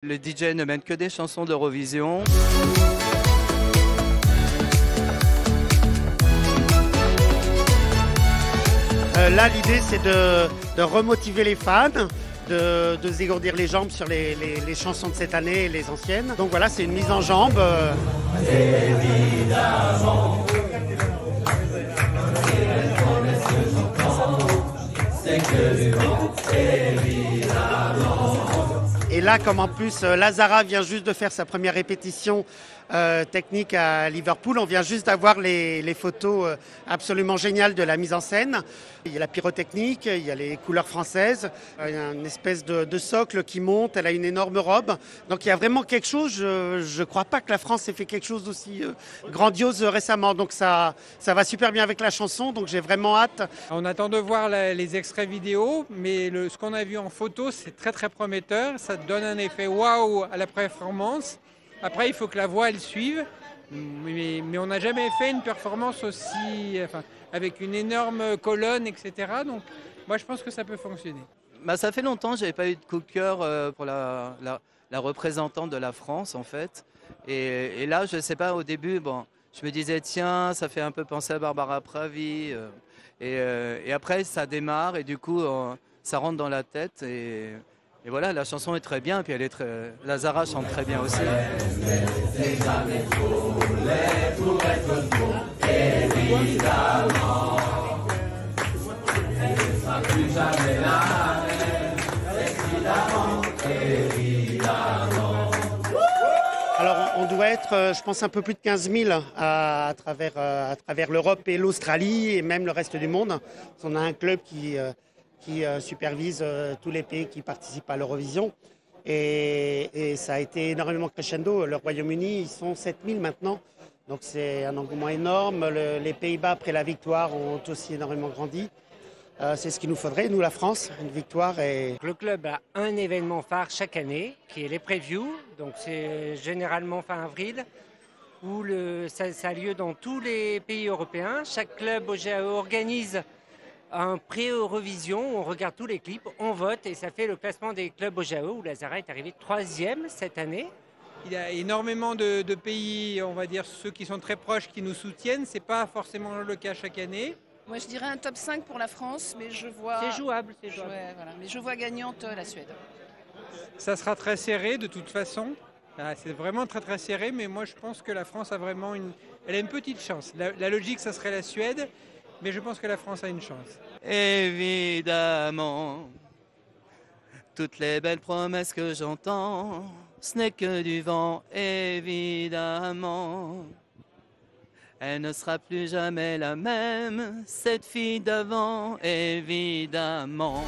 Le DJ ne mène que des chansons d'Eurovision. Là, l'idée, c'est de remotiver les fans, de se dégourdir les jambes sur les chansons de cette année et les anciennes. Donc voilà, c'est une mise en jambe. Évidemment. Et là, comme en plus Lazara vient juste de faire sa première répétition technique à Liverpool, on vient juste d'avoir les photos absolument géniales de la mise en scène. Il y a la pyrotechnique, il y a les couleurs françaises, il y a une espèce de socle qui monte, elle a une énorme robe. Donc il y a vraiment quelque chose, je ne crois pas que la France ait fait quelque chose d'aussi grandiose récemment. Donc ça va super bien avec la chanson, donc j'ai vraiment hâte. On attend de voir les extraits vidéo, mais ce qu'on a vu en photo, c'est très très prometteur. Ça donne un effet waouh à la performance. Après, il faut que la voix elle suive, mais on n'a jamais fait une performance aussi, avec une énorme colonne, etc. Donc, moi, je pense que ça peut fonctionner. Ça fait longtemps que je n'avais pas eu de coup de cœur pour la représentante de la France, en fait. Et là, je ne sais pas, au début, je me disais, tiens, ça fait un peu penser à Barbara Pravi. Et après, ça démarre et du coup, ça rentre dans la tête. Et voilà, la chanson est très bien, puis Lazara chante très bien aussi. Alors on doit être, je pense, un peu plus de 15 000 à travers l'Europe et l'Australie et même le reste du monde. On a un club qui supervise tous les pays qui participent à l'Eurovision. Et ça a été énormément crescendo. Le Royaume-Uni, ils sont 7 000 maintenant. Donc c'est un engouement énorme. Les Pays-Bas, après la victoire, ont aussi énormément grandi. C'est ce qu'il nous faudrait, nous, la France, une victoire. Le club a un événement phare chaque année, qui est les previews. Donc c'est généralement fin avril, où ça a lieu dans tous les pays européens. Chaque club OGAE organise un pré-Eurovision, on regarde tous les clips, on vote et ça fait le classement des clubs OGAE où Lazara est arrivé 3e cette année. Il y a énormément de pays, on va dire ceux qui sont très proches, qui nous soutiennent. Ce n'est pas forcément le cas chaque année. Moi je dirais un top 5 pour la France, mais je vois... C'est jouable, c'est jouable. Ouais, voilà. Mais je vois gagnante la Suède. Ça sera très serré de toute façon. C'est vraiment très très serré, mais moi je pense que la France a vraiment elle a une petite chance. La logique, ça serait la Suède. Mais je pense que la France a une chance. Évidemment, toutes les belles promesses que j'entends, ce n'est que du vent, évidemment. Elle ne sera plus jamais la même, cette fille d'avant, évidemment.